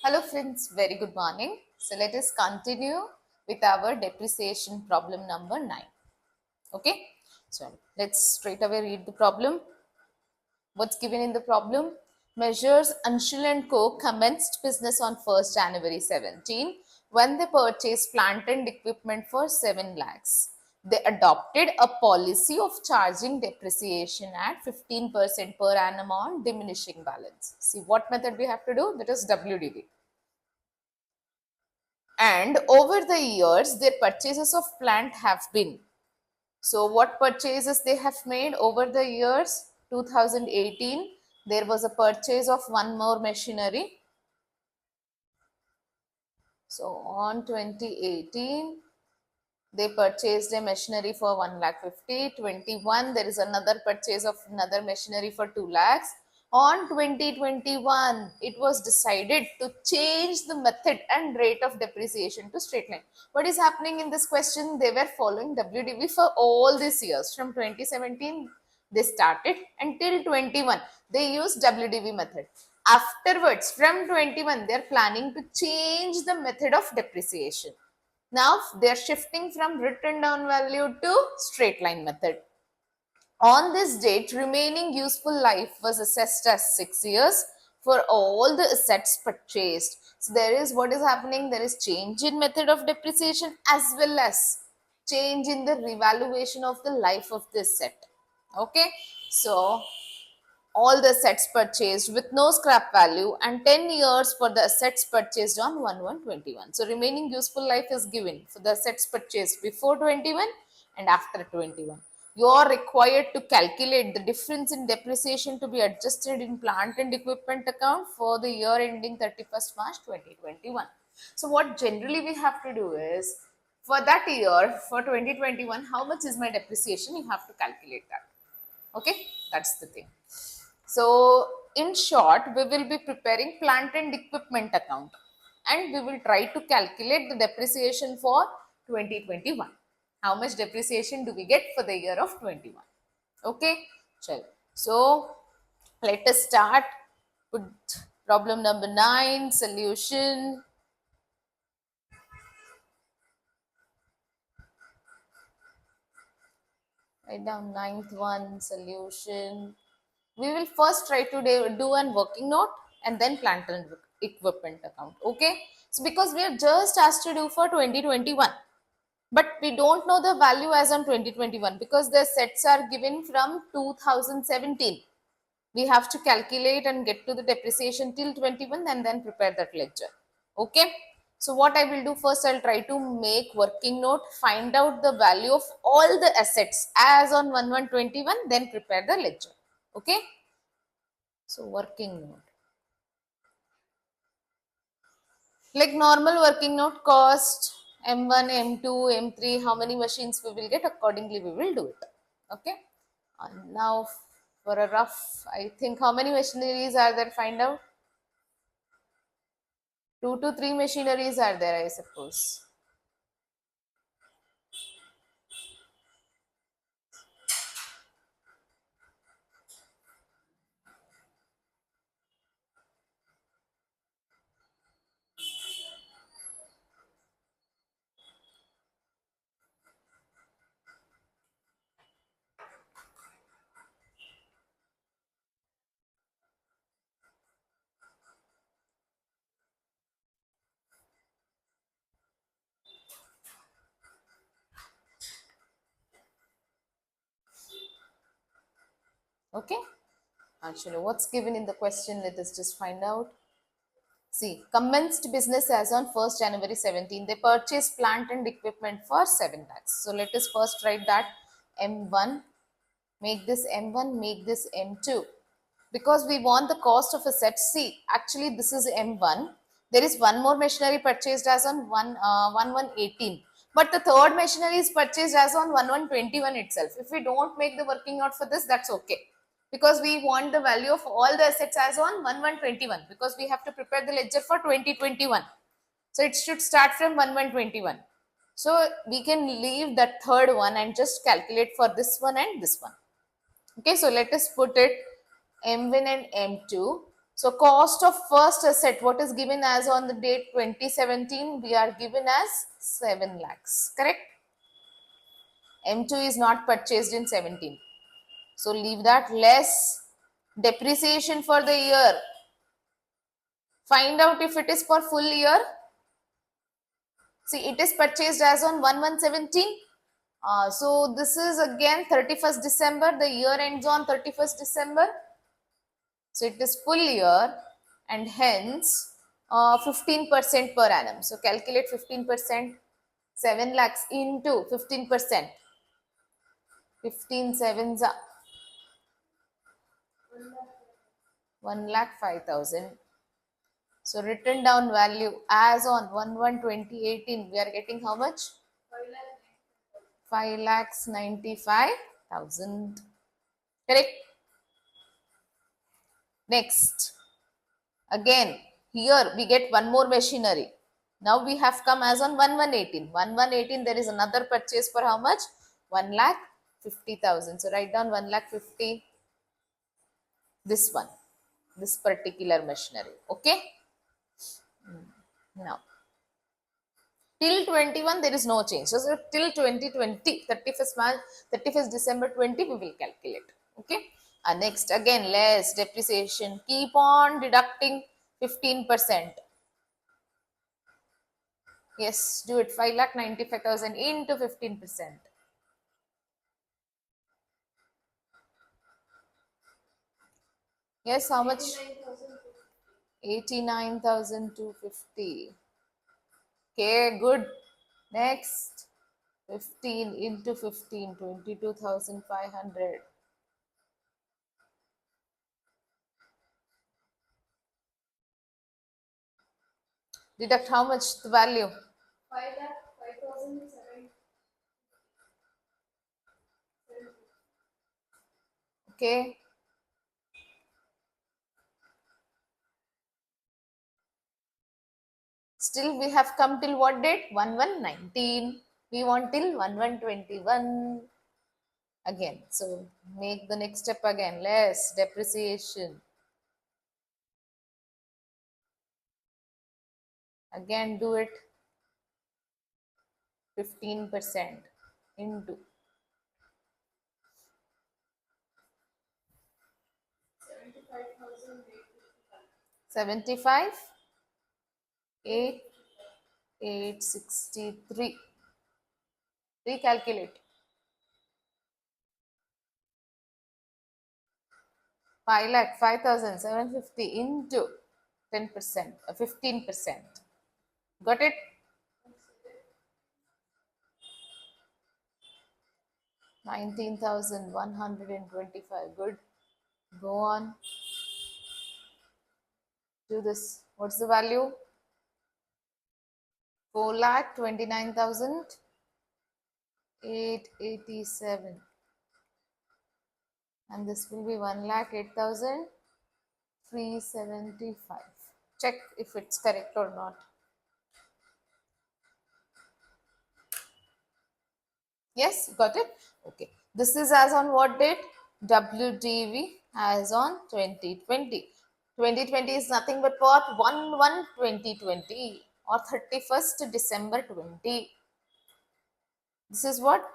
Hello friends, very good morning. So let us continue with our depreciation problem number 9. Okay, so let's straight away read the problem. What's given in the problem? Measures Anshul and Co. commenced business on 1st January 17 when they purchased plant and equipment for 7 lakhs. They adopted a policy of charging depreciation at 15% per annum on diminishing balance. See what method we have to do? That is WDV. And over the years their purchases of plant have been, so what purchases they have made over the years? 2018 there was a purchase of one more machinery. So on 2018 they purchased a machinery for 1 lakh 50. 21 there is another purchase of another machinery for 2 lakhs. On 2021 it was decided to change the method and rate of depreciation to straight line. What is happening in this question? They were following WDV for all these years. From 2017 they started until 21 they used WDV method. Afterwards from 21 they are planning to change the method of depreciation. Now they are shifting from written down value to straight line method. On this date, remaining useful life was assessed as 6 years for all the assets purchased. So there is what is happening, there is change in method of depreciation as well as change in the revaluation of the life of this set. Okay, so all the assets purchased with no scrap value and 10 years for the assets purchased on 1/1/21. So remaining useful life is given for the assets purchased before 21 and after 21. You are required to calculate the difference in depreciation to be adjusted in plant and equipment account for the year ending 31st March 2021. So what generally we have to do is, for that year, for 2021, how much is my depreciation? You have to calculate that. Okay, that's the thing. So in short, we will be preparing plant and equipment account and we will try to calculate the depreciation for 2021. How much depreciation do we get for the year of 21? Okay, so let us start with problem number 9, solution. Write down 9th one, solution. We will first try to do an working note and then plant and equipment account. Okay, so because we have just asked to do for 2021 but we don't know the value as on 2021 because the sets are given from 2017. We have to calculate and get to the depreciation till 21 and then prepare that ledger. Okay, so what I will do first, I'll try to make working note, find out the value of all the assets as on 1/1/21, then prepare the ledger. Okay, so working note. Like normal working note, cost M1, M2, M3, how many machines we will get, accordingly we will do it. Okay. And now for a rough, I think how many machineries are there, find out. 2 to 3 machineries are there, I suppose. Okay. Actually, what's given in the question, let us just find out. See, commenced business as on 1st January 17. They purchased plant and equipment for 7 lakhs. So let us first write that M1, make this M1, make this M2. Because we want the cost of a set. See, actually this is M1. There is one more machinery purchased as on 1/1/18. But the third machinery is purchased as on 1/1/21 itself. If we don't make the working out for this, that's okay. Because we want the value of all the assets as on 1/1/21. Because we have to prepare the ledger for 2021. So it should start from 1/1/21. So we can leave that third one and just calculate for this one and this one. Okay, so let us put it M1 and M2. So cost of first asset, what is given as on the date 2017, we are given as 7 lakhs, correct? M2 is not purchased in 17. So leave that. Less depreciation for the year. Find out if it is for full year. See, it is purchased as on 1/1/17. So this is again 31st December. The year ends on 31st December. So it is full year and hence 15% per annum. So calculate 15%. 7 lakhs into 15%. 15 sevens are 1,05,000. So written down value as on 1/1/2018, we are getting how much? 5,95,000. Correct? Next. Again, here we get one more machinery. Now we have come as on 1/1/18. 1/1/18, there is another purchase for how much? 1,50,000. So write down 1,50,000. This one, this particular machinery. Okay? Now, till 21, there is no change. So till 2020, 31st December 20, we will calculate. Okay? And next, again, less depreciation. Keep on deducting 15%. Yes, do it. 5,95,000 into 15%. Yes, how much? 89,250. Okay, good. Next, 15 into 15, 22,500. Deduct how much the value? 5,007. Okay. Still we have come till what date? 1/1/19. We want till 1/1/21. Again, so make the next step again. Less depreciation. Again, do it. 15% into 75, 8, 863. Recalculate. 5,05,750 into 10%, 15%. Got it? 19,125. Good. Go on. Do this. What's the value? 4,29,887. And this will be 1,08,375. Check if it's correct or not. Yes, got it? Okay. This is as on what date? WDV as on 2020. 2020 is nothing but what? 1/1/2020 or 31st December 20. This is what?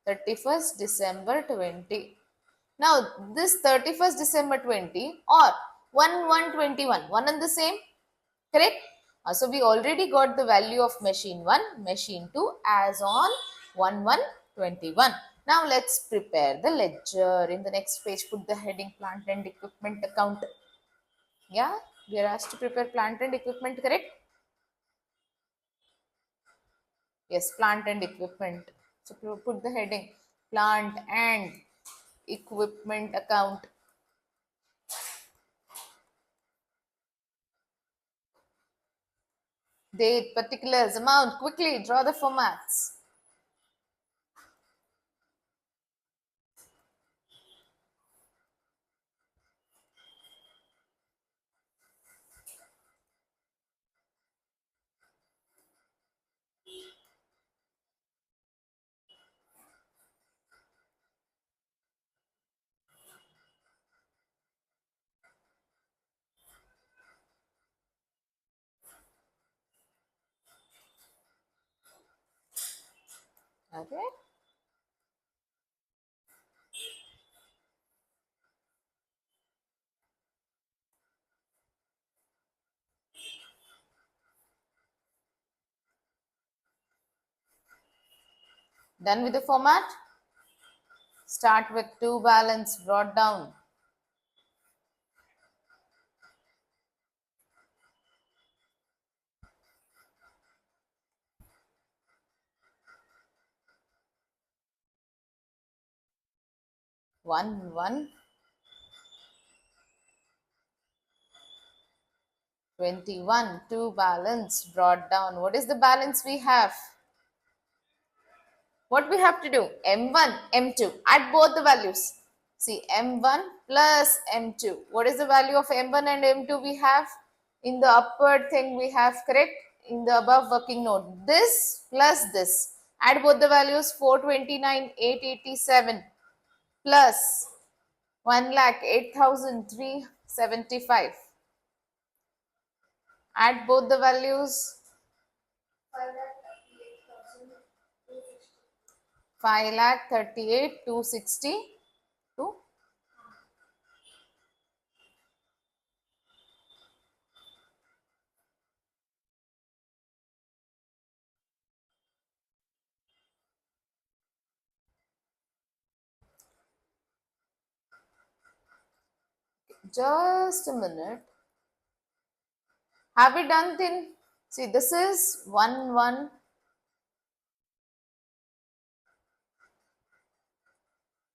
31st December 20. Now, this 31st December 20 or 1/1/21, one and the same, correct? So, we already got the value of machine 1, machine 2 as on 1/1/21. Now, let's prepare the ledger. In the next page, put the heading plant and equipment account. Yeah, we are asked to prepare plant and equipment, correct? Yes, plant and equipment. So, put the heading plant and equipment account. Date, particulars, amount. Quickly draw the formats. Okay. Done with the format? Start with 2 balance brought down. One, 21, 2 balance brought down. What is the balance we have? What we have to do? M1, M2. Add both the values. See, M1 plus M2. What is the value of M1 and M2 we have? In the upward thing we have, correct? In the above working note. This plus this. Add both the values, 429, 887 plus 1,08,375. Add both the values, 5,38,262. Just a minute. Have we done thin? See, this is 1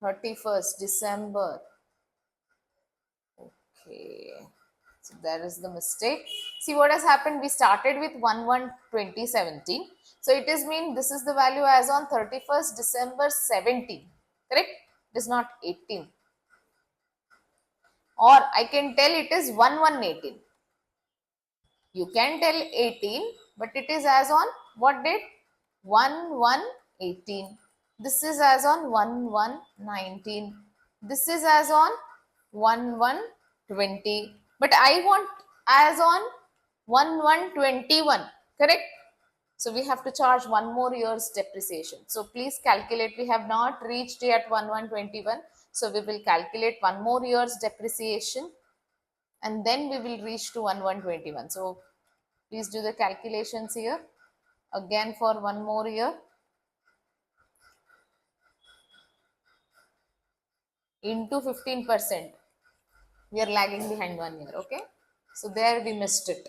31st December. Okay. So there is the mistake. See what has happened. We started with 1/1/2017. So it is mean this is the value as on 31st December 17. Correct? It is not 18. Or I can tell it is 1/1/18. You can tell 18, but it is as on what date? 1/1/18. This is as on 1/1/19. This is as on 1/1/20. But I want as on 1/1/21. Correct? So we have to charge one more year's depreciation. So please calculate. We have not reached yet 1/1/21. So we will calculate one more year's depreciation and then we will reach to 1/1/21. So please do the calculations here again for one more year into 15%. We are lagging behind 1 year. Okay, so there we missed it.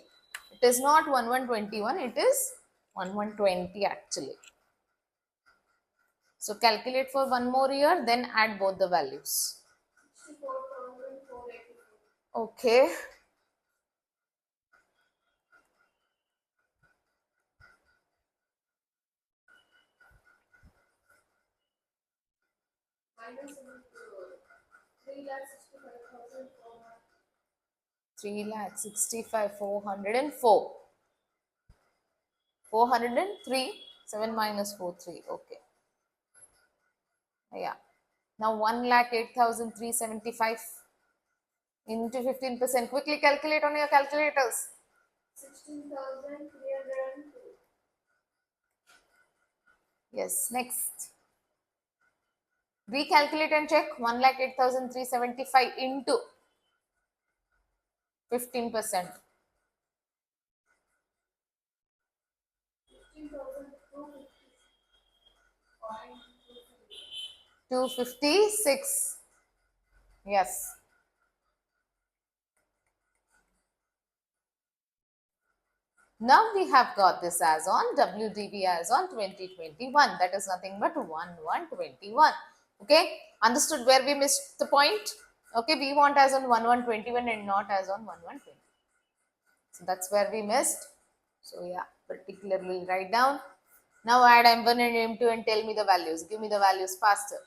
It is not 1/1/21, it is 1/1/20 actually. So calculate for one more year, then add both the values. Okay. Three lakh 65,404. 403. 7 minus 43. Okay. Yeah. Now 1,08,375 into 15%. Quickly calculate on your calculators. 16,302. Yes, next. Recalculate and check. 1,08,375 into 15%. 256. Yes. Now we have got this as on WDV as on 2021. That is nothing but 1/1/21. Okay. Understood where we missed the point? Okay. We want as on 1/1/21 and not as on 1/1/20. So that's where we missed. So yeah, particularly write down. Now add M1 and M2 and tell me the values. Give me the values faster.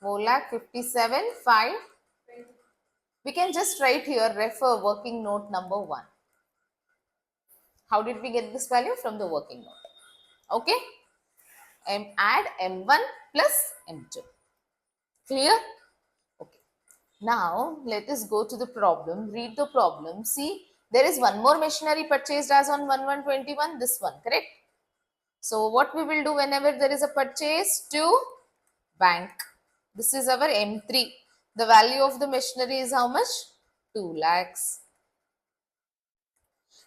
4,57,500. We can just write here refer working note number 1. How did we get this value? From the working note. Okay. Add M1 plus M2. Clear? Okay. Now, let us go to the problem, read the problem. See, there is one more machinery purchased as on 1/1/21, this one, correct? So, what we will do whenever there is a purchase to bank? This is our M3. The value of the machinery is how much? 2 lakhs.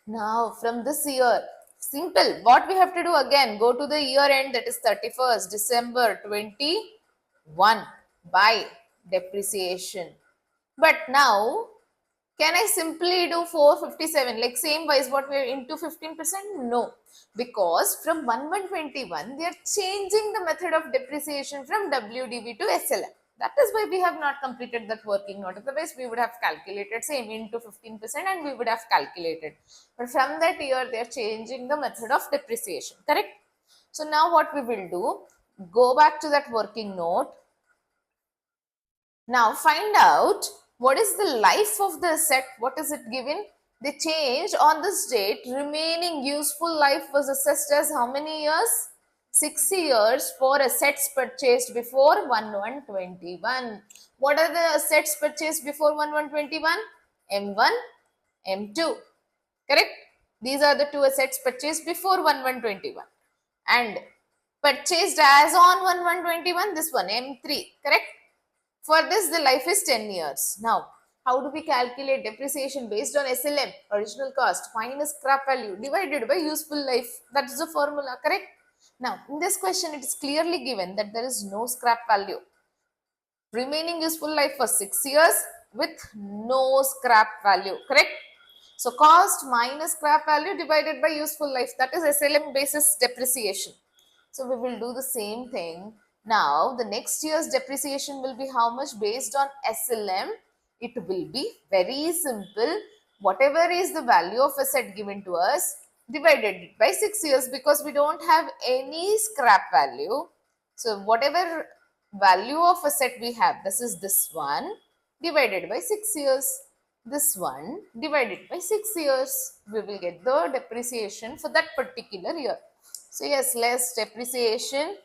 Now, from this year, simple. What we have to do again? Go to the year end, that is 31st December 21 by depreciation. But now, can I simply do 457 like same wise what we are into 15%? No, because from 1121 they are changing the method of depreciation from WDV to SLM. That is why we have not completed that working note. Otherwise, we would have calculated same into 15% and we would have calculated. But from that year, they are changing the method of depreciation. Correct? So now what we will do, go back to that working note. Now find out what is the life of the asset. What is it given? They changed on this date. Remaining useful life was assessed as how many years? 6 years for assets purchased before 1121. What are the assets purchased before 1121? M1, M2. Correct? These are the two assets purchased before 1121 and purchased as on 1121. This one M3. Correct? For this, the life is 10 years. Now, how do we calculate depreciation based on SLM, original cost, minus scrap value, divided by useful life? That is the formula, correct? Now, in this question, it is clearly given that there is no scrap value. Remaining useful life for 6 years with no scrap value, correct? So, cost minus scrap value divided by useful life, that is SLM basis depreciation. So we will do the same thing. Now the next year's depreciation will be how much based on SLM? It will be very simple. Whatever is the value of asset given to us, divided by 6 years because we don't have any scrap value. So whatever value of asset we have, this is this one divided by 6 years. This one divided by 6 years. We will get the depreciation for that particular year. So yes, less depreciation.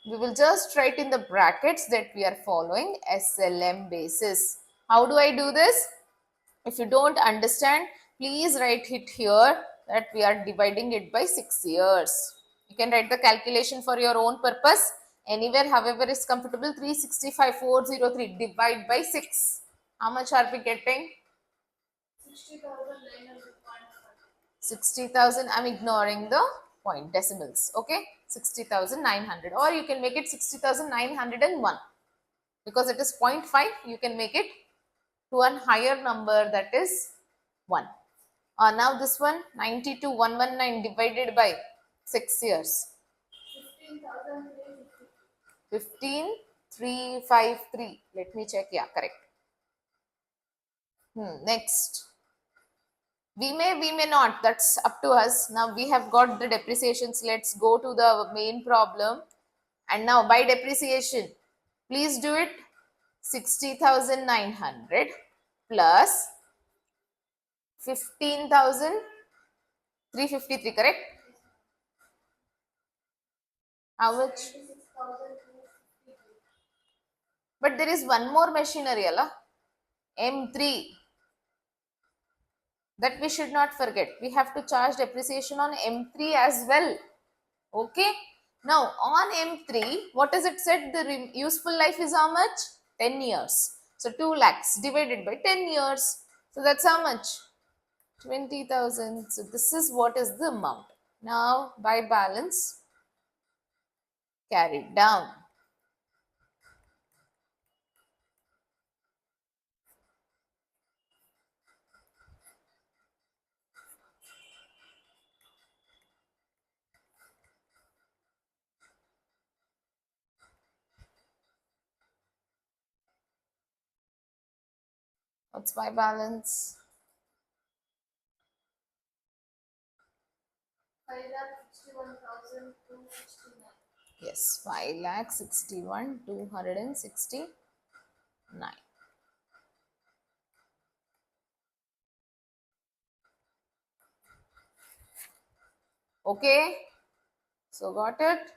We will just write in the brackets that we are following SLM basis. How do I do this? If you don't understand, please write it here that we are dividing it by 6 years. You can write the calculation for your own purpose. Anywhere, however is comfortable, 365,403 divide by 6. How much are we getting? 60,000. I'm ignoring the point decimals. Okay, 60,900, or you can make it 60,901 because it is 0.5. You can make it to a higher number, that is 1. Now this one 92,119 divided by 6 years. 15,353. Let me check. Yeah, correct. Next. We may not. That's up to us. Now we have got the depreciations. Let's go to the main problem. And now by depreciation, please do it. 60,900 plus 15,353, correct? How much? But there is one more machinery, Allah. M3. That we should not forget. We have to charge depreciation on M3 as well. Okay. Now on M3, what is it said? The useful life is how much? 10 years. So 2 lakhs divided by 10 years. So that's how much? 20,000. So this is what is the amount. Now by balance, carried down. What's my balance? 5,61,269. Yes, 5,61,269. Okay, so got it.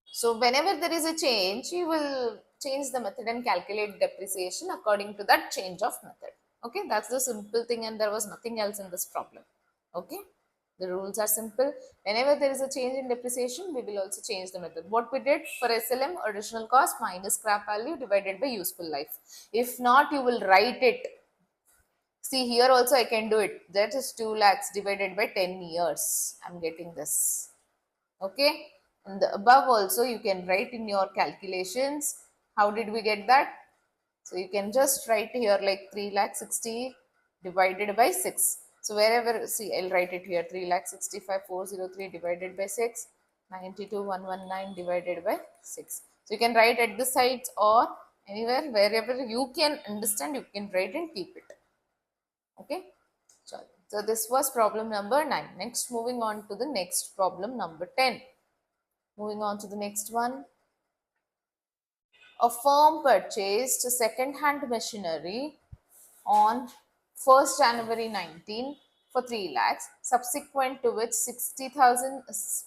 So whenever there is a change, you will change the method and calculate depreciation according to that change of method. Okay, that's the simple thing, and there was nothing else in this problem. Okay, the rules are simple. Whenever there is a change in depreciation, we will also change the method. What we did for SLM, additional cost minus scrap value divided by useful life. If not, you will write it. See, here also I can do it. That is 2 lakhs divided by 10 years. I'm getting this. Okay. And the above also you can write in your calculations. How did we get that? So you can just write here like 3 lakh 60 divided by 6. So wherever, see, I'll write it here, 3 lakh 65,403 divided by 6, 92,119 divided by 6. So you can write at the sides or anywhere, wherever you can understand, you can write and keep it. Okay. So this was problem number 9. Next, moving on to the next problem number 10. Moving on to the next one. A firm purchased second-hand machinery on 1st January 19 for 3 lakhs, subsequent to which 60,000,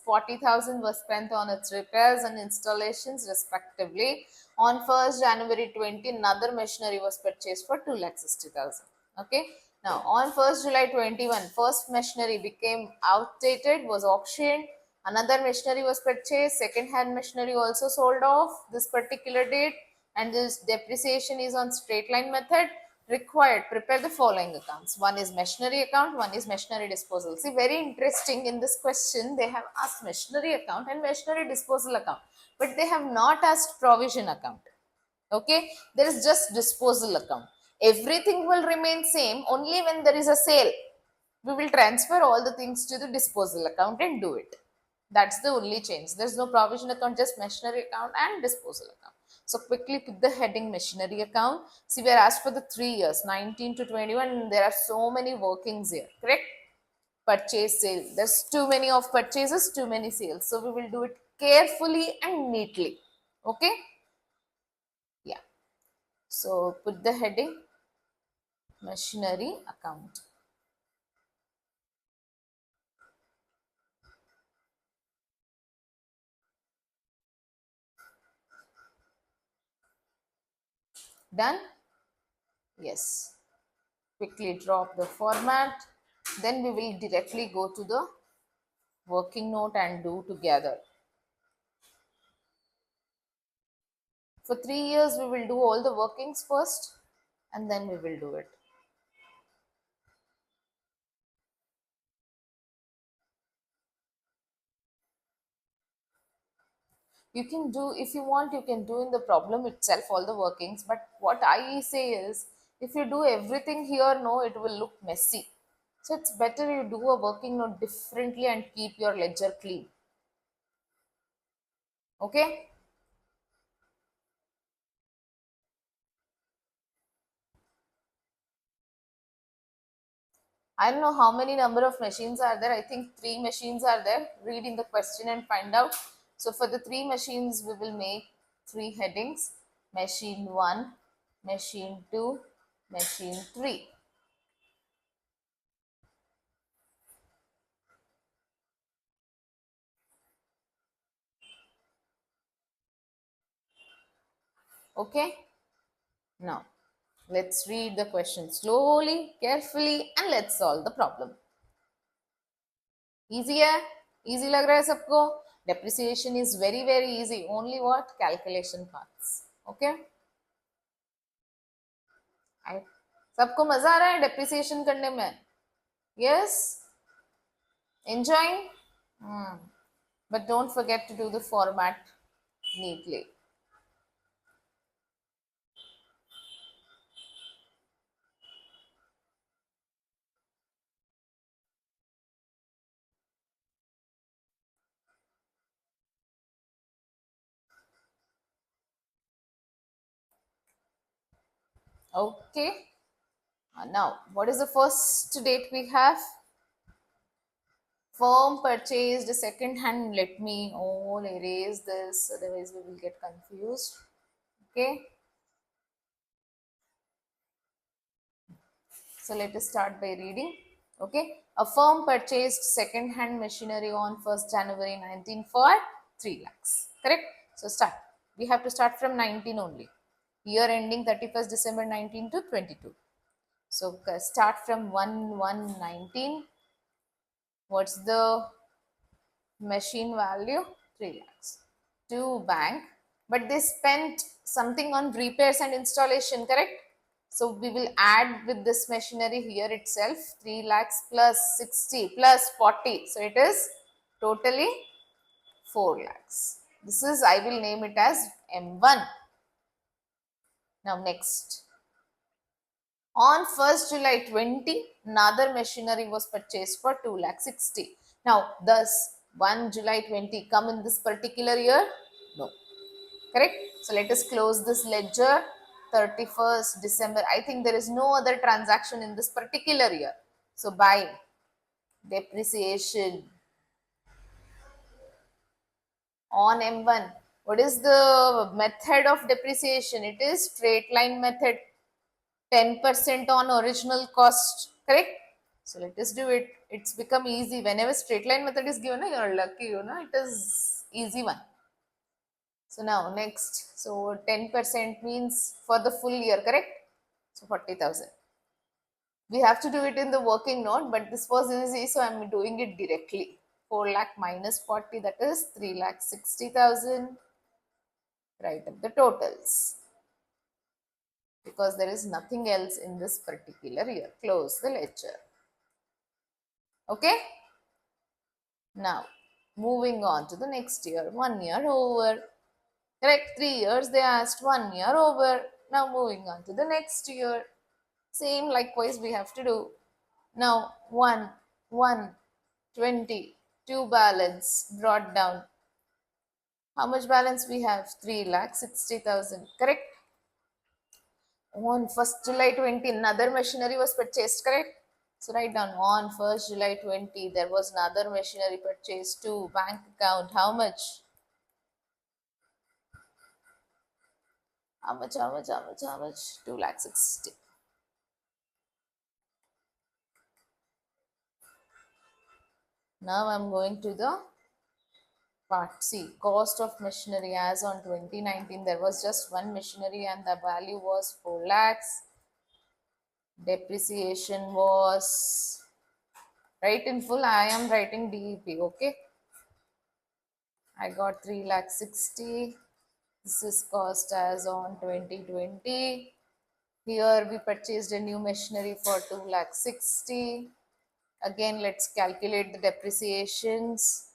40,000 was spent on its repairs and installations respectively. On 1st January 20, another machinery was purchased for 2 lakh 60,000. Okay. Now, on 1st July 21, first machinery became outdated, was auctioned. Another machinery was purchased. Second-hand machinery also sold off this particular date, and this depreciation is on straight line method. Required, prepare the following accounts. One is machinery account, one is machinery disposal. See, very interesting, in this question they have asked machinery account and machinery disposal account, but they have not asked provision account. Okay, there is just disposal account. Everything will remain same, only when there is a sale we will transfer all the things to the disposal account and do it. That's the only change. There's no provision account, just machinery account and disposal account. So quickly put the heading machinery account. See, we are asked for the 3 years, 19 to 21. There are so many workings here, correct? Purchase, sale. There's too many of purchases, too many sales. So we will do it carefully and neatly. Okay? Yeah. So put the heading machinery account. Done? Yes. Quickly drop the format. Then we will directly go to the working note and do together. For 3 years, we will do all the workings first and then we will do it. You can do, if you want, you can do in the problem itself all the workings. But what I say is, if you do everything here, no, it will look messy. So it's better you do a working note differently and keep your ledger clean. Okay? I don't know how many number of machines are there. I think 3 machines are there. Read in the question and find out. So for the 3 machines, we will make 3 headings. Machine 1, machine 2, machine 3. Okay. Now, let's read the question slowly, carefully, and let's solve the problem. Easy है? Easy लग रहा है सबको? Depreciation is very very easy. Only what? Calculation parts. Okay? सबको मजा आ रहा है depreciation करने में? Yes? Enjoying? But don't forget to do the format neatly. Okay. Now, what is the first date we have? Firm purchased second hand. Let me all erase this, otherwise we will get confused. Okay. So let us start by reading. Okay. A firm purchased second hand machinery on 1st January 19 for 3 lakhs. Correct? So start. We have to start from 19 only. Year ending 31st December 19 to 22. So start from 1/1/19. What's the machine value? 3 lakhs. To bank, but they spent something on repairs and installation, correct? So we will add with this machinery here itself 3 lakhs plus 60 plus 40. So it is totally 4 lakhs. This is, I will name it as M1. Now next. On 1st July 20, another machinery was purchased for 2 lakh 60. Now, thus 1 July 20 come in this particular year? No. Correct? So, let us close this ledger 31st December. I think there is no other transaction in this particular year. So, by depreciation on M1, what is the method of depreciation? It is straight line method. 10% on original cost, correct? So let us do it. It's become easy. Whenever straight line method is given, you're lucky, it is easy one. So now next, so 10% means for the full year, correct? So 40,000. We have to do it in the working note, but this was easy, so I'm doing it directly. 4 lakh minus 40, that is 3 lakh 60,000. Write up the totals, because there is nothing else in this particular year. Close the ledger. Okay. Now, moving on to the next year. 1 year over. Correct. 3 years they asked. 1 year over. Now, moving on to the next year. Same likewise we have to do. Now, 1, 1, 20, 2 balance brought down. How much balance we have? 3 lakh 60,000. Correct. On 1st July 20, another machinery was purchased, correct? So write down on 1st July 20, there was another machinery purchased to bank account. How much? How much? 2 lakh 60. Now I'm going to the part C. Cost of machinery. As on 2019, there was just one machinery and the value was 4 lakhs. Depreciation was, write in full, I am writing DEP, okay? I got 3 lakh 60. This is cost as on 2020. Here we purchased a new machinery for 2 lakh 60. Again, let's calculate the depreciations.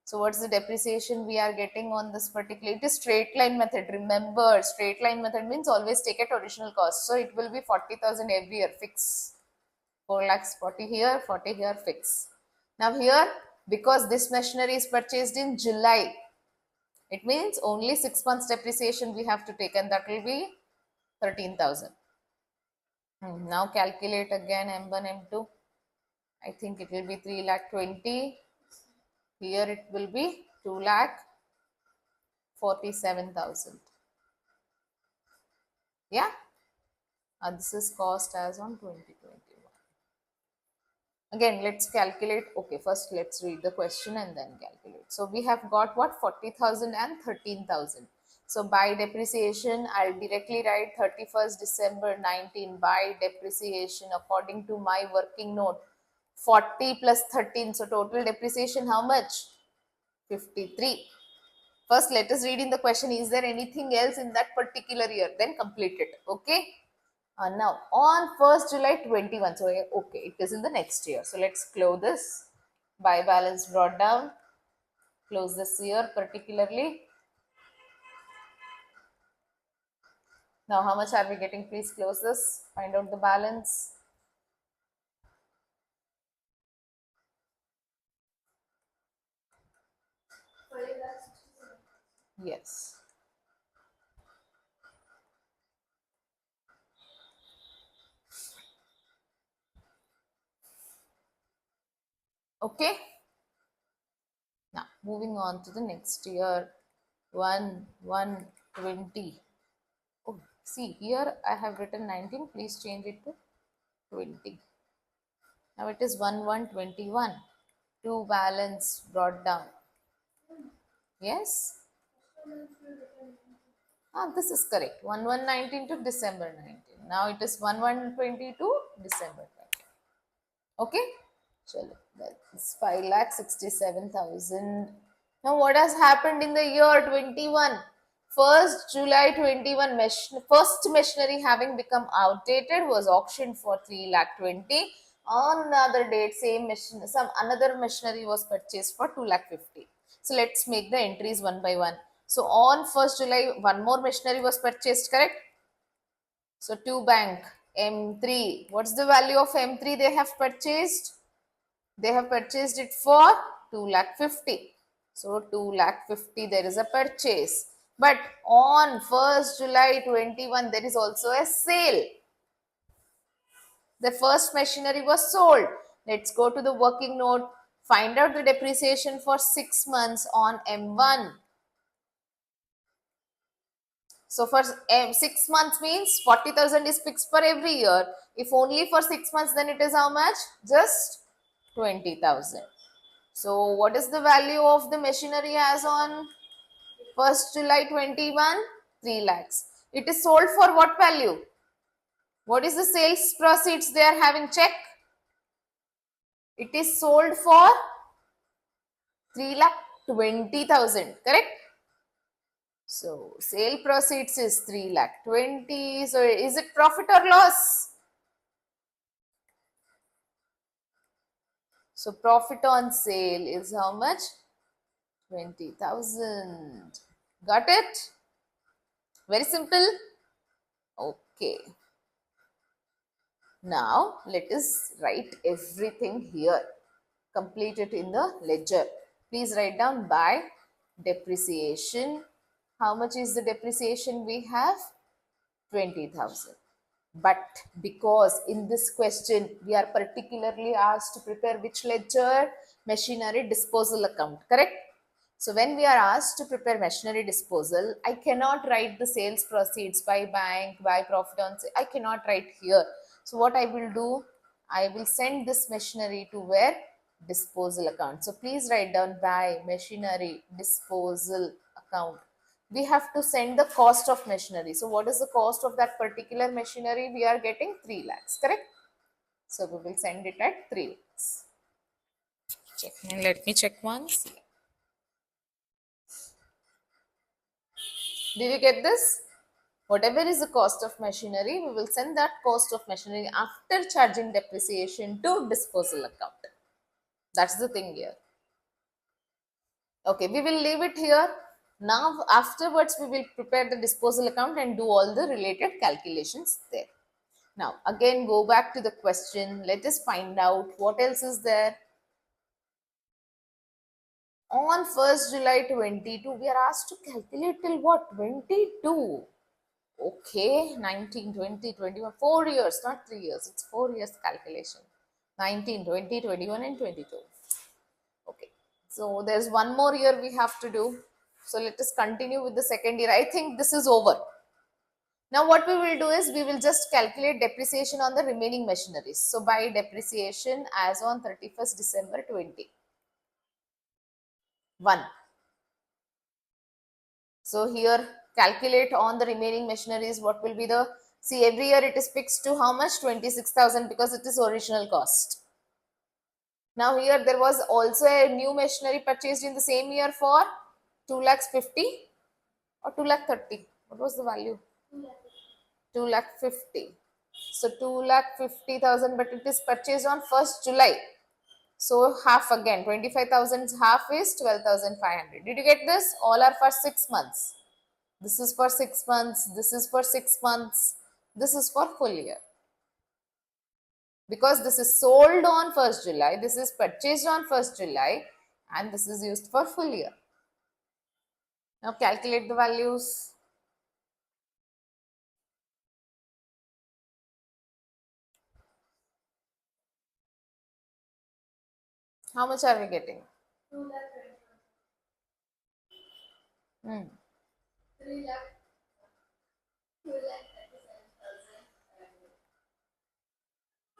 So what's the depreciation we are getting on this particular? It is straight line method. Remember, straight line method means always take at original cost. So it will be 40,000 every year, fix. 4 lakhs 40 here, 40 here, fix. Now here, because this machinery is purchased in July, it means only 6 months depreciation we have to take, and that will be 13,000. Now calculate again M1, M2. I think it will be 3 lakh 20. Here it will be 2 lakh 47,000. Yeah. And this is cost as on 2021. Again, let's calculate. Okay, first let's read the question and then calculate. So we have got what? 40,000 and 13,000. So by depreciation, I'll directly write 31st December 19 by depreciation according to my working note. 40 plus 13. So total depreciation how much? 53. First, let us read in the question. Is there anything else in that particular year? Then complete it. Okay. Now, on 1st July 21. So, okay, it is in the next year. So, let's close this. By balance brought down. Close this year particularly. Now, how much are we getting? Please close this. Find out the balance. Yes. Okay. Now, moving on to the next year. 1/1/20. Oh, see, here I have written 19. Please change it to 20. Now it is 1/1/21. 2 balance brought down. Yes. This is correct. 1119 to December 19. Now it is 1120 to December 20. Okay. Chalo, that's 5,67,000. Now what has happened in the year 21? 1st July 21, first machinery having become outdated was auctioned for 3,20,000. On another date, same machine, some another machinery was purchased for 2,50,000. So let's make the entries one by one. So on 1st July, one more machinery was purchased, correct? So 2 bank, M3. What's the value of M3 they have purchased? They have purchased it for 2,50,000. So 2,50,000 there is a purchase. But on 1st July 21 there is also a sale. The first machinery was sold. Let's go to the working note. Find out the depreciation for 6 months on M1. So for 6 months means 40,000 is fixed for every year. If only for 6 months, then it is how much? Just 20,000. So what is the value of the machinery as on 1st July 21? 3 lakhs. It is sold for what value? What is the sales proceeds they are having? Check. It is sold for 3,20,000. Correct? So sale proceeds is 3,20,000. So is it profit or loss? So profit on sale is how much? 20,000. Got it? Very simple. Okay. Now let us write everything here. Complete it in the ledger. Please write down by depreciation. How much is the depreciation we have? 20,000. But because in this question we are particularly asked to prepare which ledger? Machinery disposal account, correct? So when we are asked to prepare machinery disposal, I cannot write the sales proceeds by bank, by profit on sale. I cannot write here. So what I will do, I will send this machinery to where? Disposal account. So please write down by machinery disposal account. We have to send the cost of machinery. So what is the cost of that particular machinery? We are getting 3 lakhs, correct? So we will send it at 3 lakhs. Check. And let me check once. Did you get this? Whatever is the cost of machinery, we will send that cost of machinery after charging depreciation to disposal account. That's the thing here. Okay, we will leave it here. Now, afterwards, we will prepare the disposal account and do all the related calculations there. Now, again, go back to the question. Let us find out what else is there. On 1st July 22, we are asked to calculate till what? 22. Okay, 19, 20, 21, 4 years, not 3 years. It's 4 years calculation. 19, 20, 21 and 22. Okay, so there's one more year we have to do. So let us continue with the second year. I think this is over. Now what we will do is we will just calculate depreciation on the remaining machineries. So by depreciation as on 31st December 21. So here calculate on the remaining machineries what will be the, see every year it is fixed to how much? 26,000 because it is original cost. Now here there was also a new machinery purchased in the same year for 2,50,000 or 2,30,000. What was the value? 2,50,000. So 2,50,000, but it is purchased on 1st July. So half again, 25,000 half is 12,500. Did you get this? All are for 6 months. This is for 6 months. This is for 6 months. This is for full year. Because this is sold on 1st July, this is purchased on 1st July, and this is used for full year. Now calculate the values. How much are we getting? 3 lakh.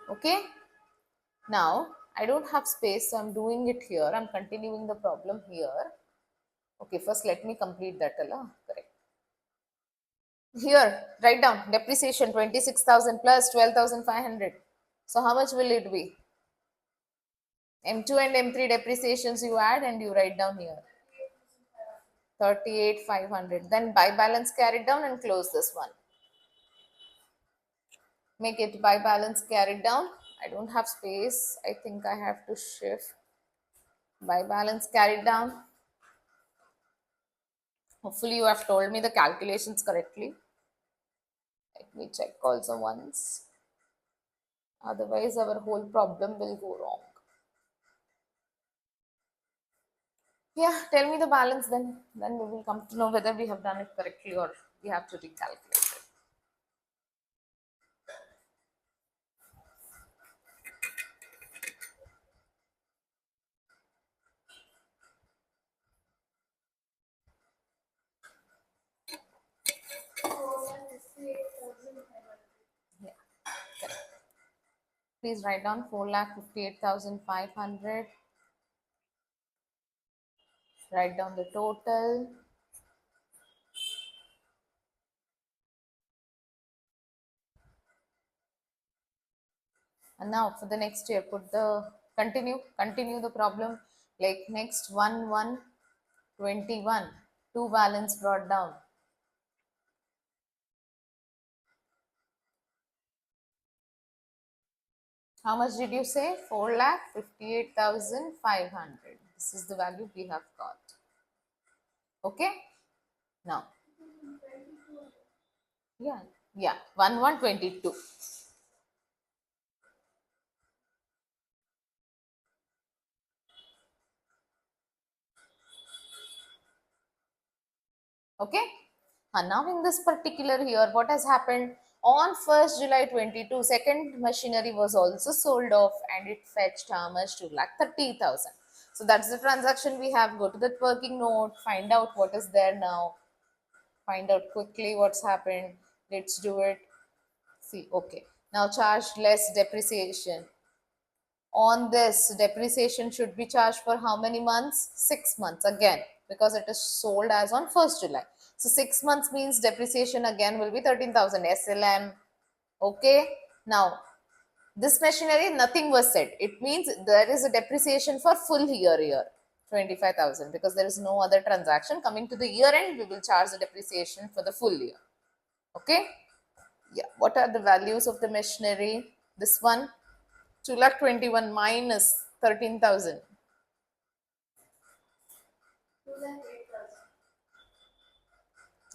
Okay. Now I don't have space, so I'm doing it here. I'm continuing the problem here. Okay, first let me complete that. Correct. Here, write down depreciation 26,000 plus 12,500. So how much will it be? M2 and M3 depreciations you add and you write down here. 38,500. Then buy balance carried down and close this one. Make it buy balance carried down. I don't have space. I think I have to shift. Buy balance carried down. Hopefully you have told me the calculations correctly. Let me check also once. Otherwise our whole problem will go wrong. Yeah, tell me the balance then. Then we will come to know whether we have done it correctly or we have to recalculate it. Yeah, correct. Please write down 4,58,500. Write down the total. And now for the next year, put the continue the problem like next 1,121. Two balance brought down. How much did you say? 4,58,500. This is the value we have got. Okay. Now, yeah, 1,122. Okay. And now in this particular here, what has happened? On 1st July 22, second machinery was also sold off and it fetched how much? 2,30,000. So that's the transaction we have. Go to the working note, find out what is there now. Find out quickly what's happened. Let's do it. See, okay. Now charge less depreciation. On this, depreciation should be charged for how many months? 6 months again, because it is sold as on 1st July. So 6 months means depreciation again will be 13,000 SLM. Okay. Now, this machinery, nothing was said. It means there is a depreciation for full year 25,000, because there is no other transaction. Coming to the year end, we will charge the depreciation for the full year. Okay. Yeah. What are the values of the machinery? This one, 2,21,000 minus 13,000.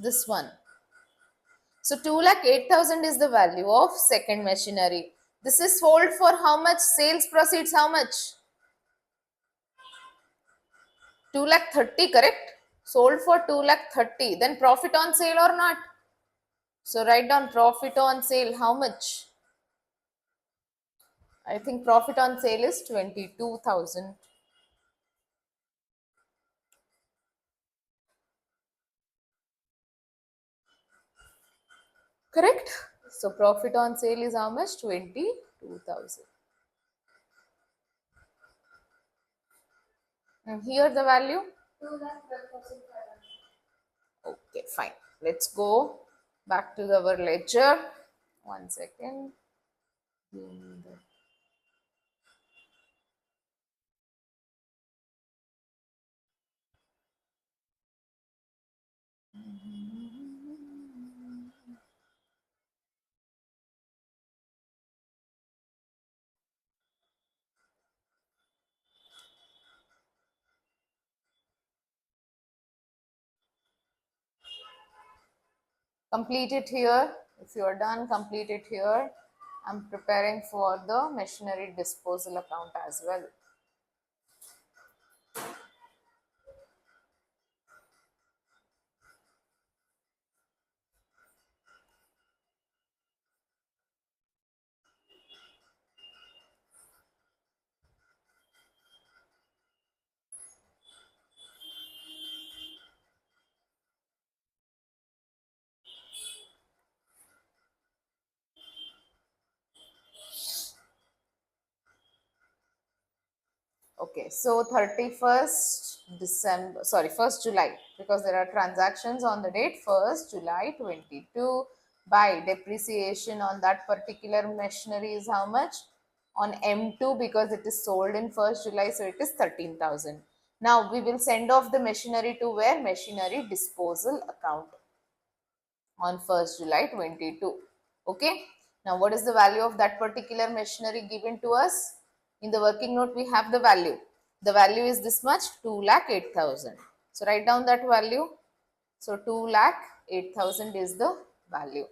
This one. So 2,08,000 is the value of second machinery. This is sold for how much? Sales proceeds how much? 2,30,000, correct? Sold for 2,30,000. Then profit on sale or not? So write down profit on sale how much? I think profit on sale is 22,000. Correct? So profit on sale is how much? 22,000. And here the value? Okay, fine. Let's go back to our ledger. 1 second. Complete it here. If you are done, complete it here. I'm preparing for the machinery disposal account as well. Okay, so 31st December, sorry, 1st July, because there are transactions on the date 1st July 22. By depreciation on that particular machinery is how much? On M2, because it is sold in 1st July, so it is 13,000. Now we will send off the machinery to where? Machinery disposal account on 1st July 22. Okay. Now what is the value of that particular machinery given to us? In the working note we have the value. The value is this much, 2,08,000. So write down that value. So 2,08,000 is the value.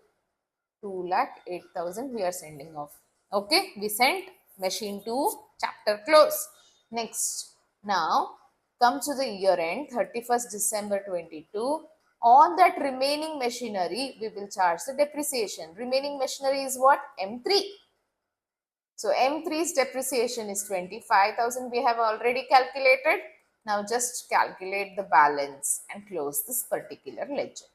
2,08,000 we are sending off. Okay. We sent machine to chapter close. Next. Now come to the year end 31st December 22. On that remaining machinery, we will charge the depreciation. Remaining machinery is what? M3. So M3's depreciation is 25,000. We have already calculated. Now just calculate the balance and close this particular ledger.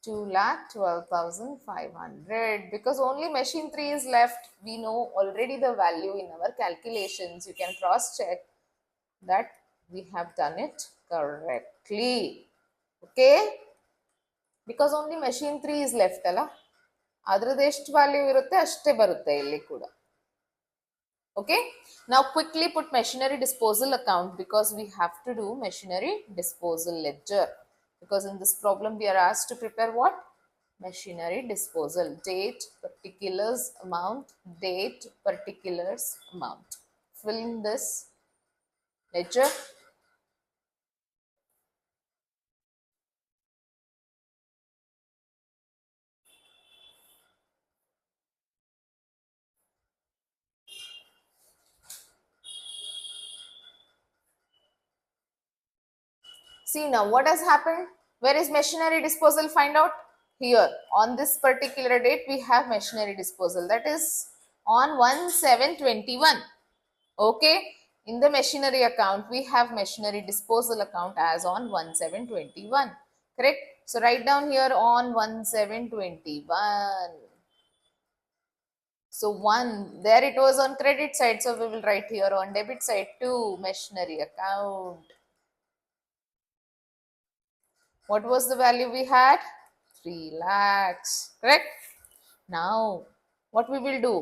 Two lakh 12,500, because only machine 3 is left. We know already the value in our calculations. You can cross check that we have done it correctly. Okay, because only machine 3 is left ಅಲ್ಲ, ಅದ್ರದ್ದು ಎಷ್ಟು value ಇರುತ್ತೆ ಅಷ್ಟೇ ಬರುತ್ತೆ ಇಲ್ಲಿ ಕೂಡ. Okay, now quickly put machinery disposal account, because we have to do machinery disposal ledger, because in this problem we are asked to prepare what? Machinery disposal. Date, particulars, amount, date, particulars, amount. Fill in this ledger. See now what has happened. Where is machinery disposal? Find out. Here on this particular date we have machinery disposal, that is on 1/7/21. Okay, in the machinery account we have machinery disposal account as on 1/7/21. Correct. So write down here on 1/7/21. So 1, there it was on credit side, so we will write here on debit side 2, machinery account. What was the value we had? 3 lakhs. Correct. Now, what we will do?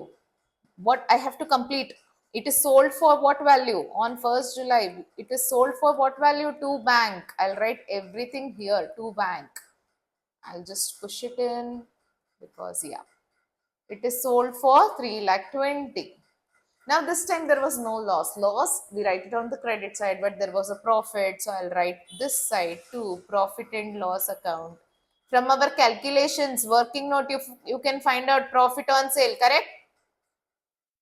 What I have to complete? It is sold for what value? On 1st July. It is sold for what value? To bank. I'll write everything here. To bank. I'll just push it in, because yeah. It is sold for 3,20,000. Now this time there was no loss. Loss, we write it on the credit side, but there was a profit. So I'll write this side too, profit and loss account. From our calculations, working note, you can find out profit on sale, correct?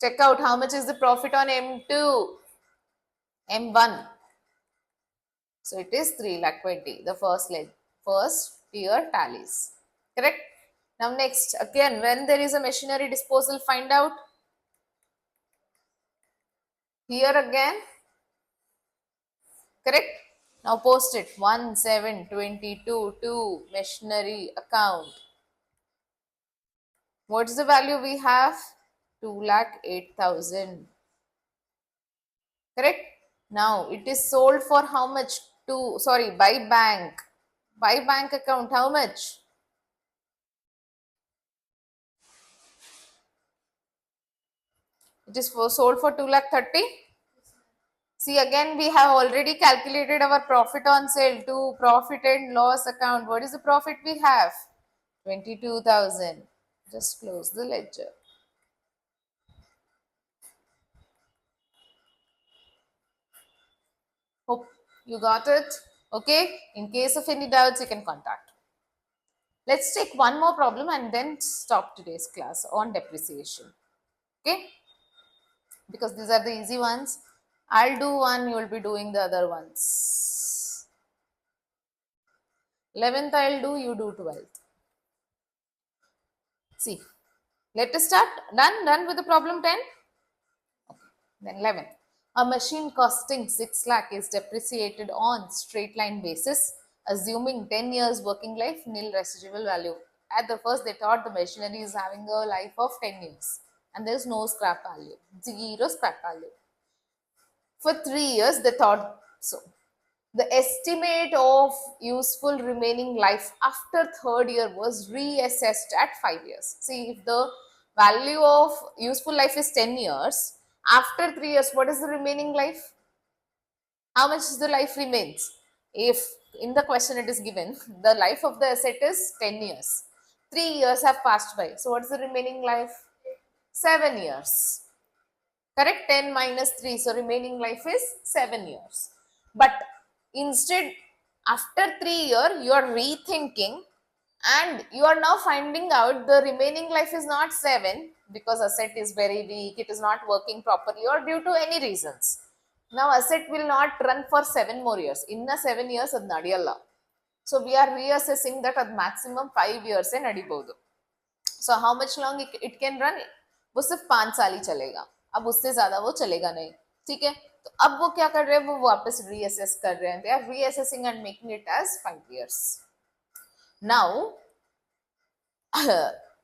Check out how much is the profit on M2, M1. So it is 3,20,000, the first year tallies, correct? Now next, again, when there is a machinery disposal, find out. Here again, correct? Now post it 1/7/22 to machinery account. What's the value we have? 2,08,000. Correct? Now it is sold for how much? By bank. By bank account, how much? It is sold for 2,30,000. See, again we have already calculated our profit on sale to profit and loss account. What is the profit we have? 22,000. Just close the ledger. Hope you got it. Okay. In case of any doubts, you can contact. Let's take one more problem and then stop today's class on depreciation. Okay. Because these are the easy ones. I'll do one, you will be doing the other ones. 11th I'll do, you do 12th. See, let us start. Done with the problem 10. Then 11. A machine costing 6 lakh is depreciated on straight line basis, assuming 10 years working life, nil residual value. At the first, they thought the machinery is having a life of 10 years and there is no scrap value, zero scrap value. For 3 years, they thought so. The estimate of useful remaining life after third year was reassessed at 5 years. See, if the value of useful life is 10 years, after 3 years, what is the remaining life? How much is the life remains? If in the question it is given, the life of the asset is 10 years. 3 years have passed by. So, what is the remaining life? 7 years. Correct? 10 minus 3. So, remaining life is 7 years. But instead, after 3 years, you are rethinking and you are now finding out the remaining life is not 7 because asset is very weak, it is not working properly or due to any reasons. Now, asset will not run for 7 more years. In the 7 years, ad nadiyalla. So, we are reassessing that at maximum 5 years in nadibodu. So how much long it can run? वो सिर्फ 5 साल ही चलेगा, अब उससे ज्यादा वो चलेगा नहीं. ठीक है, तो अब वो क्या कर रहे हैं, वो वापस रीअसेस कर रहे हैं. They are reassessing and making it as 5 years. Now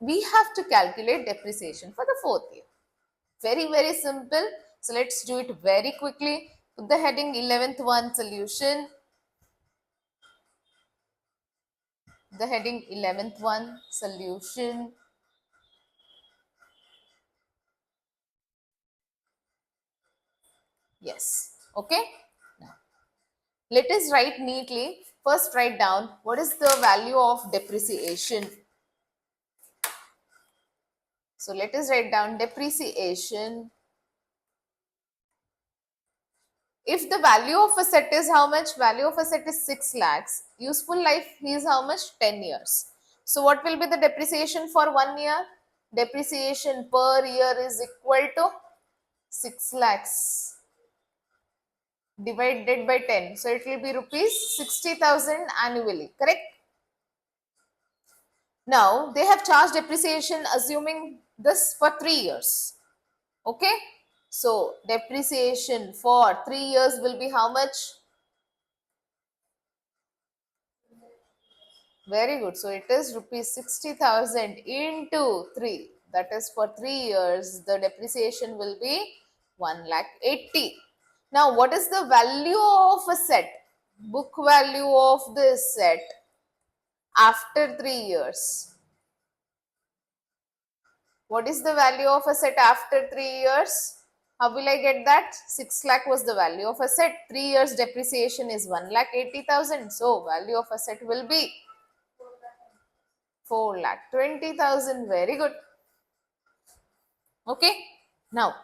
we have to calculate depreciation for the fourth year. Very simple. So let's do it very quickly. Put the heading 11th one solution. The heading 11th one solution. Yes. Okay. Now, let us write neatly. First, write down what is the value of depreciation. So, let us write down depreciation. If the value of a set is how much? Value of a set is 6 lakhs. Useful life is how much? 10 years. So, what will be the depreciation for 1 year? Depreciation per year is equal to 6 lakhs divided by 10. So, it will be rupees 60,000 annually, correct? Now, they have charged depreciation assuming this for 3 years. Okay. So, depreciation for 3 years will be how much? Very good. So, it is rupees 60,000 into 3. That is for 3 years, the depreciation will be 1,80,000. Now, what is the value of a set? Book value of this set after 3 years. What is the value of a set after 3 years? How will I get that? 6 lakh was the value of a set. 3 years depreciation is 1,80,000. So, value of a set will be 4,20,000. Very good. Okay. Now,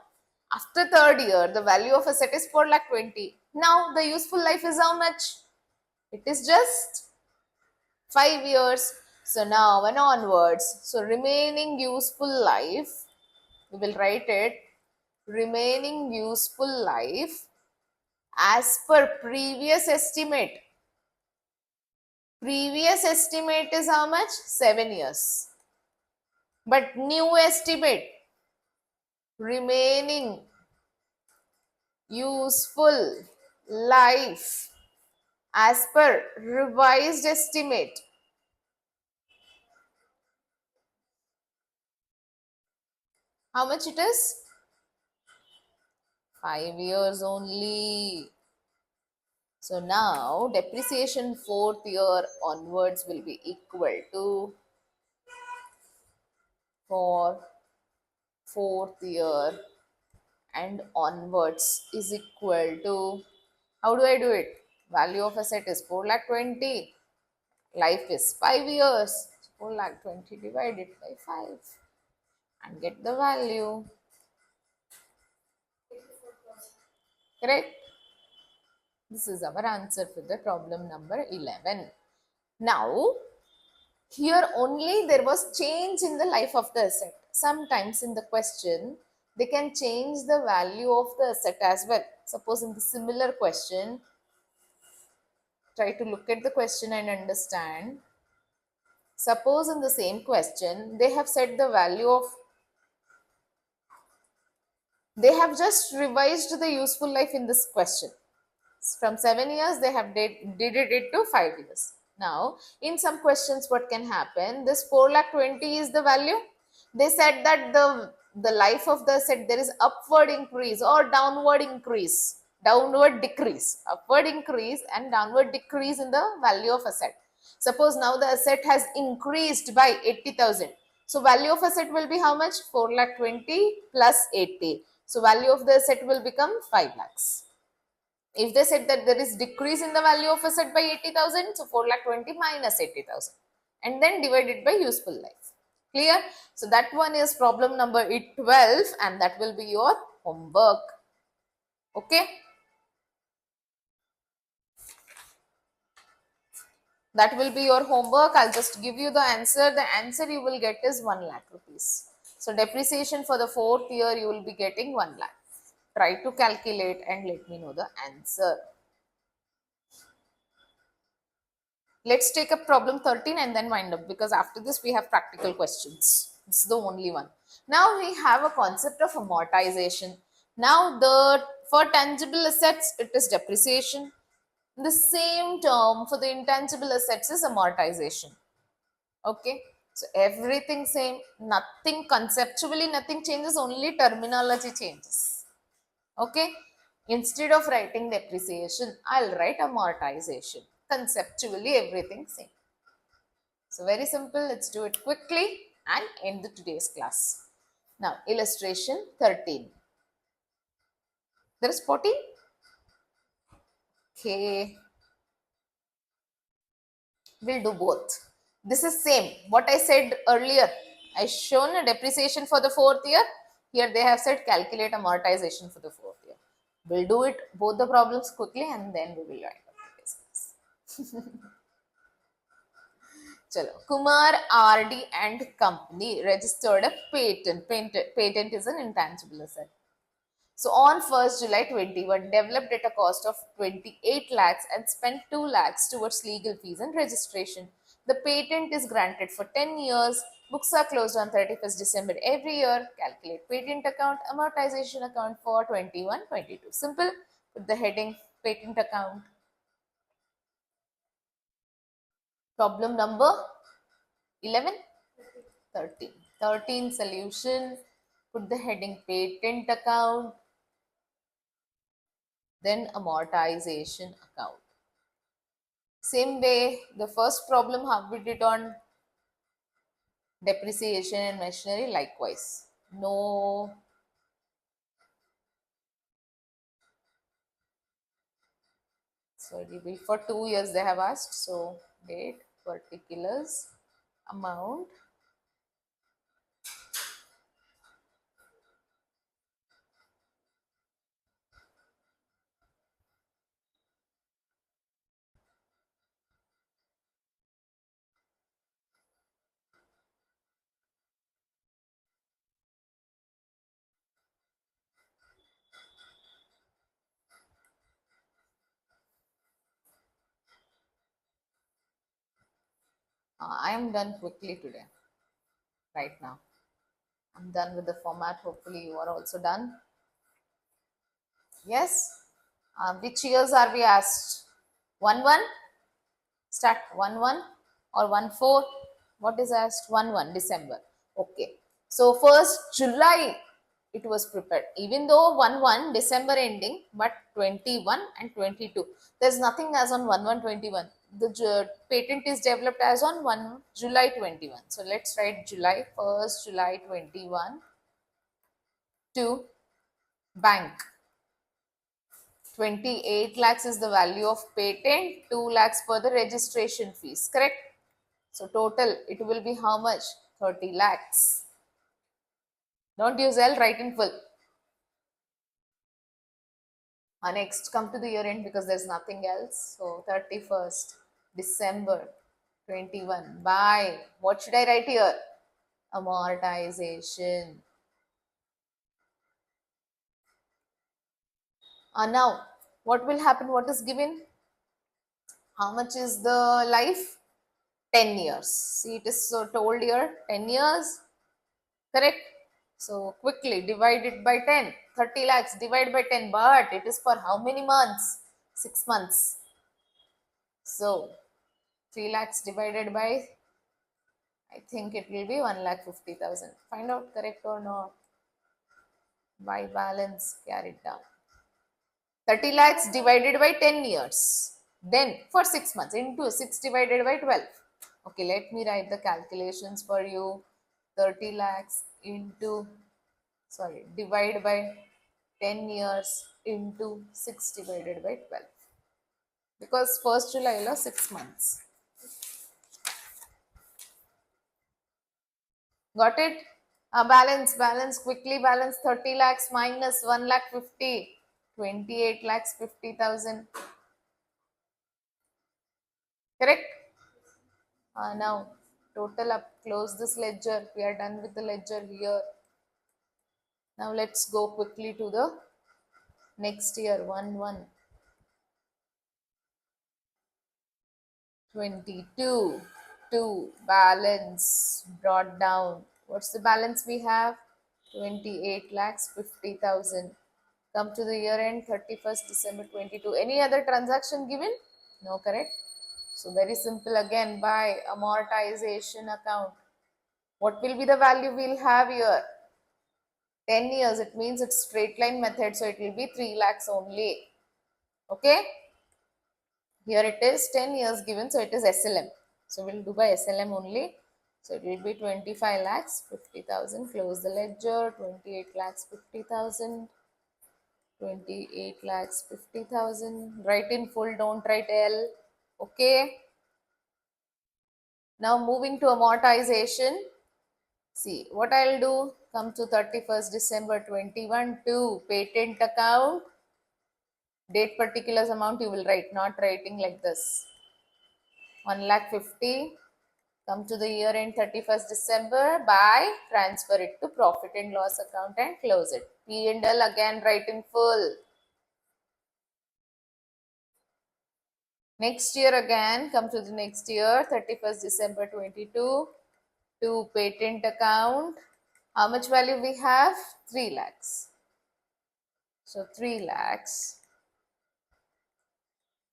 after third year, the value of a set is 4,20,000. Now, the useful life is how much? It is just 5 years. So, now and onwards. So, remaining useful life, we will write it remaining useful life as per previous estimate. Previous estimate is how much? 7 years. But new estimate, remaining useful life as per revised estimate. How much it is? 5 years only. So now depreciation fourth year onwards will be equal to for fourth year and onwards is equal to, how do I do it? Value of asset is 4,20,000. Life is 5 years. 4,20,000 divided by 5 and get the value. Correct? This is our answer for the problem number 11. Now, here only there was change in the life of the asset. Sometimes in the question, they can change the value of the asset as well. Suppose in the similar question, try to look at the question and understand. Suppose in the same question, they have said the value of They have just revised the useful life in this question. From 7 years, they have did it to 5 years. Now, in some questions, what can happen? This 4,20,000 is the value. They said that the life of the asset, there is upward increase or downward increase, downward decrease, upward increase and downward decrease in the value of asset. Suppose now the asset has increased by 80,000. So value of asset will be how much? 4,20,000 plus 80. So value of the asset will become 5 lakhs. If they said that there is decrease in the value of asset by 80,000, so 4,20,000 minus 80,000 and then divided by useful life. Clear? So that one is problem number 12 and that will be your homework. Okay? That will be your homework. I'll just give you the answer. The answer you will get is 1 lakh rupees. So depreciation for the 4th year you will be getting 1 lakh. Try to calculate and let me know the answer. Let's take up problem 13 and then wind up, because after this we have practical questions. It's the only one. Now we have a concept of amortization. Now for tangible assets it is depreciation. The same term for the intangible assets is amortization. Okay, so everything same, nothing conceptually, nothing changes, only terminology changes. Okay, instead of writing depreciation, I'll write amortization. Conceptually, everything same. So very simple. Let's do it quickly and end the today's class. Now, illustration 13. There is 14. Okay, we'll do both. This is same. What I said earlier, I shown a depreciation for the 4th year. Here they have said calculate amortization for the 4th year. We'll do it both the problems quickly and then we will wind up today's class. Chalo. Kumar RD and Company registered a patent. Patent is an intangible asset. So on 1st July 21, developed at a cost of 28 lakhs and spent 2 lakhs towards legal fees and registration. The patent is granted for 10 years. Books are closed on 31st December every year. Calculate patent account, amortization account for 21-22. Simple. Put the heading patent account. Problem number 11, 13. 13 solution. Put the heading patent account. Then amortization account. Same way, the first problem how we did on depreciation and machinery, likewise. No. So it will be for 2 years they have asked. So date, particulars, amount. I am done quickly today, right now. I'm done with the format. Hopefully you are also done. Yes. Which years are we asked? 1-1? Start 1-1 or 1-4? What is asked? 1-1 December. Okay. So 1st July it was prepared. Even though 1-1 December ending, but 21 and 22. There's nothing as on 1-1-21. The patent is developed as on 1 July 21. So let's write July 1st, July 21 to bank. 28 lakhs is the value of patent, 2 lakhs for the registration fees, correct? So total it will be how much? 30 lakhs. Don't use L, write in full. Next, come to the year end because there's nothing else. So 31st December 21 by, what should I write here? Amortization. Now, what will happen? What is given? How much is the life? 10 years. See, it is so told here 10 years, correct? So quickly divide it by 10. 30 lakhs divide by 10, but it is for how many months? 6 months. So 3 lakhs divided by, I think it will be 1,50,000. Find out correct or not. By balance, carry it down. 30 lakhs divided by 10 years. Then for 6 months into 6 divided by 12. Okay, let me write the calculations for you. 30 lakhs into, sorry, divide by 10 years into 6 divided by 12. Because 1st July is 6 months. Got it? Balance, quickly balance. 30 lakhs minus 1 lakh 50. 28 lakhs 50,000. Correct? Now, total up. Close this ledger. We are done with the ledger here. Now, let's go quickly to the next year. 1 22. 2. Balance brought down. What's the balance we have? 28 lakhs 50,000. Come to the year end 31st December 22. Any other transaction given? No, correct? So very simple again, by amortization account. What will be the value we'll have here? 10 years, it means it's straight line method, so it will be 3 lakhs only. Okay? Here it is 10 years given, so it is SLM. So we'll do by SLM only. So it will be 25 lakhs 50,000. Close the ledger. 28 lakhs 50,000. 28 lakhs 50,000. Write in full, don't write L. Okay. Now moving to amortization. See what I'll do. Come to 31st December 21 to patent account. Date particulars amount you will write, not writing like this. 1,50,000. Come to the year end 31st December, by transfer it to profit and loss account and close it. P&L again write in full. Next year again, come to the next year 31st December 22 to patent account. How much value we have? 3 lakhs. So 3 lakhs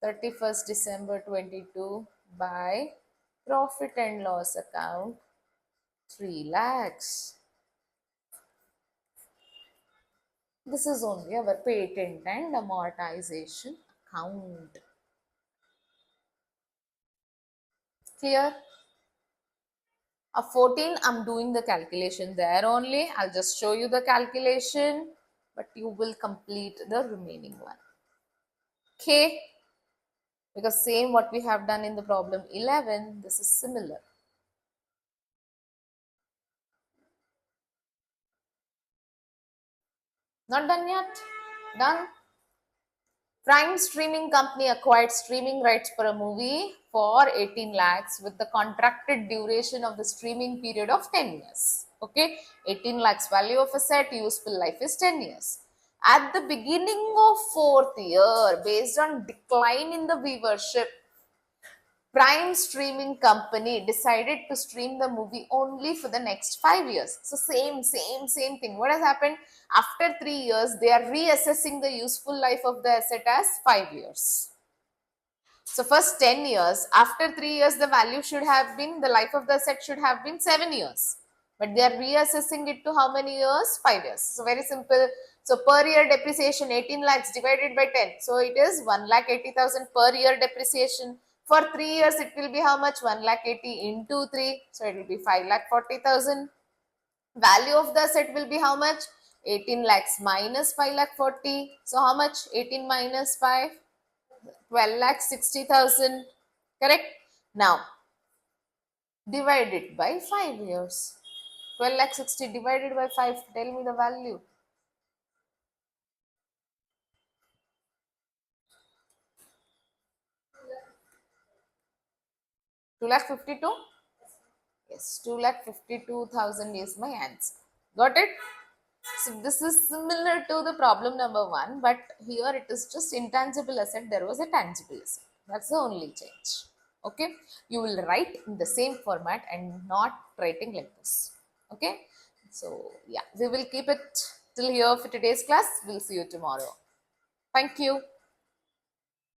31st December 22 by profit and loss account 3 lakhs. This is only our patent and amortization account. Clear? A 14, I'm doing the calculation there only. I'll just show you the calculation, but you will complete the remaining one. Okay? Because same what we have done in the problem 11, this is similar. Not done yet? Done? Prime Streaming Company acquired streaming rights for a movie for 18 lakhs with the contracted duration of the streaming period of 10 years. Okay, 18 lakhs value of a set, useful life is 10 years. At the beginning of 4th year, based on decline in the viewership, Prime Streaming Company decided to stream the movie only for the next 5 years. So same thing. What has happened? After 3 years, they are reassessing the useful life of the asset as 5 years. So first 10 years, after 3 years, the value should have been, the life of the asset should have been 7 years. But they are reassessing it to how many years? 5 years. So very simple. So per year depreciation 18 lakhs divided by 10. So it is 1,80,000 per year depreciation. For 3 years, it will be how much? 1,80,000 into 3. So it will be 5,40,000. Value of the asset will be how much? 18 lakhs minus 5,40,000. So how much? 18 minus 5? 12,60,000. Correct? Now, divide it by 5 years. 12,60,000 divided by 5. Tell me the value. 2,52,000? Yes, 2,52,000 is my answer. Got it? So this is similar to the problem number 1, but here it is just intangible asset. There was a tangible asset. That's the only change. Okay, you will write in the same format and not writing like this. Okay, So yeah, we will keep it till here for today's class. We'll see you tomorrow. Thank you.